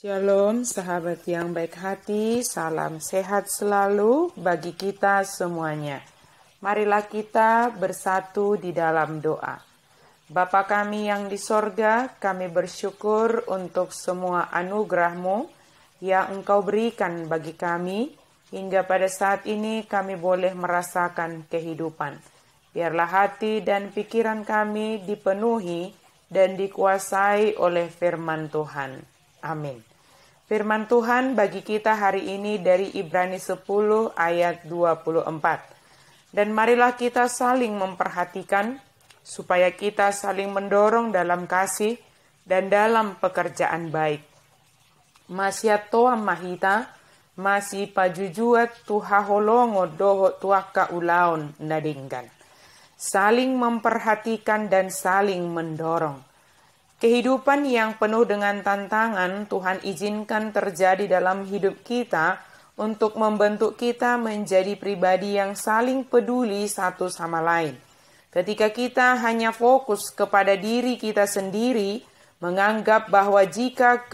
Shalom sahabat yang baik hati, salam sehat selalu bagi kita semuanya. Marilah kita bersatu di dalam doa. Bapa kami yang di sorga, kami bersyukur untuk semua anugerah-Mu yang Engkau berikan bagi kami, hingga pada saat ini kami boleh merasakan kehidupan. Biarlah hati dan pikiran kami dipenuhi dan dikuasai oleh firman Tuhan. Amin. Firman Tuhan bagi kita hari ini dari Ibrani 10 ayat 24. Dan marilah kita saling memperhatikan supaya kita saling mendorong dalam kasih dan dalam pekerjaan baik. Masya toa mahita, masih pajujuat tuha holongo doho tuaka ulaon nadinggan. Saling memperhatikan dan saling mendorong. Kehidupan yang penuh dengan tantangan Tuhan izinkan terjadi dalam hidup kita untuk membentuk kita menjadi pribadi yang saling peduli satu sama lain. Ketika kita hanya fokus kepada diri kita sendiri, menganggap bahwa jika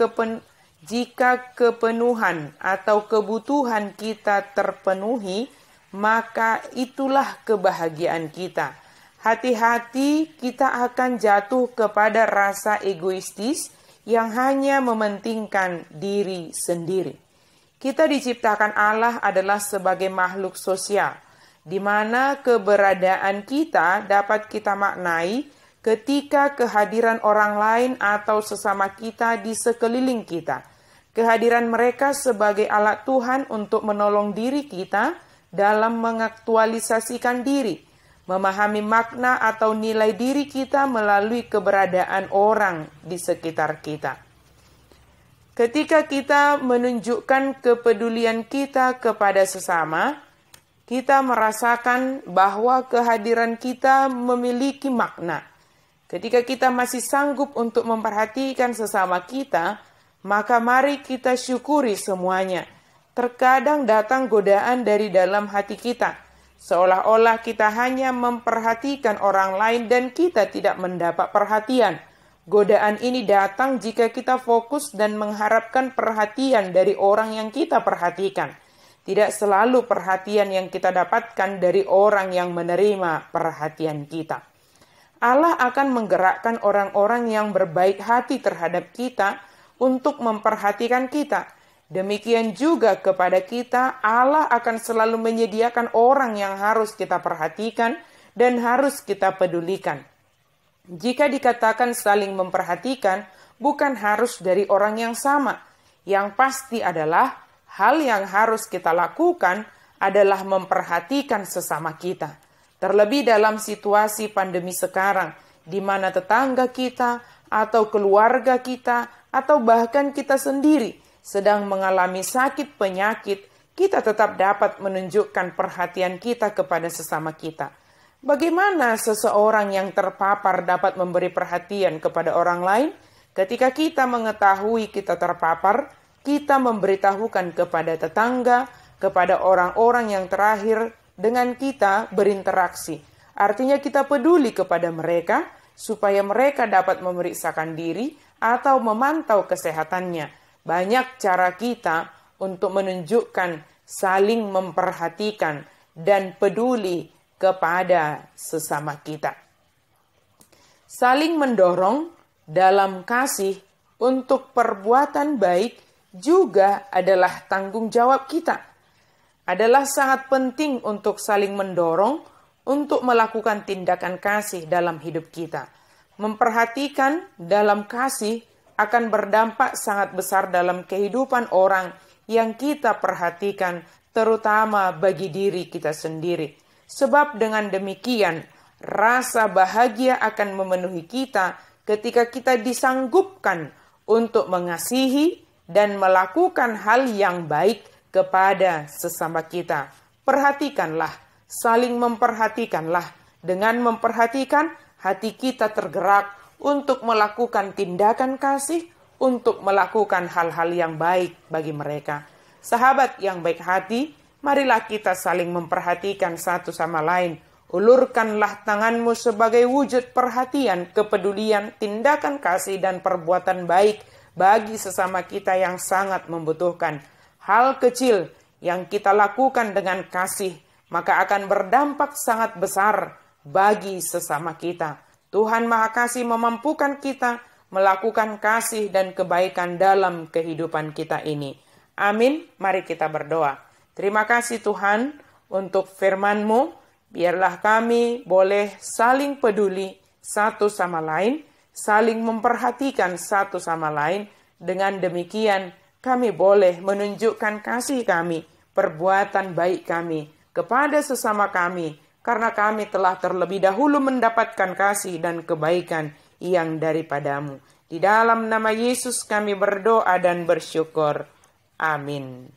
kepenuhan atau kebutuhan kita terpenuhi, maka itulah kebahagiaan kita. Hati-hati kita akan jatuh kepada rasa egoistis yang hanya mementingkan diri sendiri. Kita diciptakan Allah adalah sebagai makhluk sosial, di mana keberadaan kita dapat kita maknai ketika kehadiran orang lain atau sesama kita di sekeliling kita. Kehadiran mereka sebagai alat Tuhan untuk menolong diri kita dalam mengaktualisasikan diri. Memahami makna atau nilai diri kita melalui keberadaan orang di sekitar kita. Ketika kita menunjukkan kepedulian kita kepada sesama, kita merasakan bahwa kehadiran kita memiliki makna. Ketika kita masih sanggup untuk memperhatikan sesama kita, maka mari kita syukuri semuanya. Terkadang datang godaan dari dalam hati kita. Seolah-olah kita hanya memperhatikan orang lain dan kita tidak mendapat perhatian. Godaan ini datang jika kita fokus dan mengharapkan perhatian dari orang yang kita perhatikan. Tidak selalu perhatian yang kita dapatkan dari orang yang menerima perhatian kita. Allah akan menggerakkan orang-orang yang berbaik hati terhadap kita untuk memperhatikan kita. Demikian juga kepada kita, Allah akan selalu menyediakan orang yang harus kita perhatikan dan harus kita pedulikan. Jika dikatakan saling memperhatikan, bukan harus dari orang yang sama. Yang pasti adalah hal yang harus kita lakukan adalah memperhatikan sesama kita. Terlebih dalam situasi pandemi sekarang, di mana tetangga kita atau keluarga kita atau bahkan kita sendiri sedang mengalami sakit penyakit, kita tetap dapat menunjukkan perhatian kita kepada sesama kita. Bagaimana seseorang yang terpapar dapat memberi perhatian kepada orang lain? Ketika kita mengetahui kita terpapar, kita memberitahukan kepada tetangga, kepada orang-orang yang terakhir dengan kita berinteraksi. Artinya kita peduli kepada mereka, supaya mereka dapat memeriksakan diri atau memantau kesehatannya. Banyak cara kita untuk menunjukkan saling memperhatikan dan peduli kepada sesama kita. Saling mendorong dalam kasih untuk perbuatan baik juga adalah tanggung jawab kita. Adalah sangat penting untuk saling mendorong untuk melakukan tindakan kasih dalam hidup kita. Memperhatikan dalam kasih akan berdampak sangat besar dalam kehidupan orang yang kita perhatikan, terutama bagi diri kita sendiri. Sebab dengan demikian, rasa bahagia akan memenuhi kita ketika kita disanggupkan untuk mengasihi dan melakukan hal yang baik kepada sesama kita. Perhatikanlah, saling memperhatikanlah. Dengan memperhatikan, hati kita tergerak untuk melakukan tindakan kasih, untuk melakukan hal-hal yang baik bagi mereka. Sahabat yang baik hati, marilah kita saling memperhatikan satu sama lain. Ulurkanlah tanganmu sebagai wujud perhatian, kepedulian, tindakan kasih dan perbuatan baik bagi sesama kita yang sangat membutuhkan. Hal kecil yang kita lakukan dengan kasih, maka akan berdampak sangat besar bagi sesama kita. Tuhan Maha Kasih memampukan kita melakukan kasih dan kebaikan dalam kehidupan kita ini. Amin. Mari kita berdoa. Terima kasih Tuhan untuk firman-Mu. Biarlah kami boleh saling peduli satu sama lain, saling memperhatikan satu sama lain. Dengan demikian kami boleh menunjukkan kasih kami, perbuatan baik kami kepada sesama kami, karena kami telah terlebih dahulu mendapatkan kasih dan kebaikan yang daripadamu. Di dalam nama Yesus kami berdoa dan bersyukur. Amin.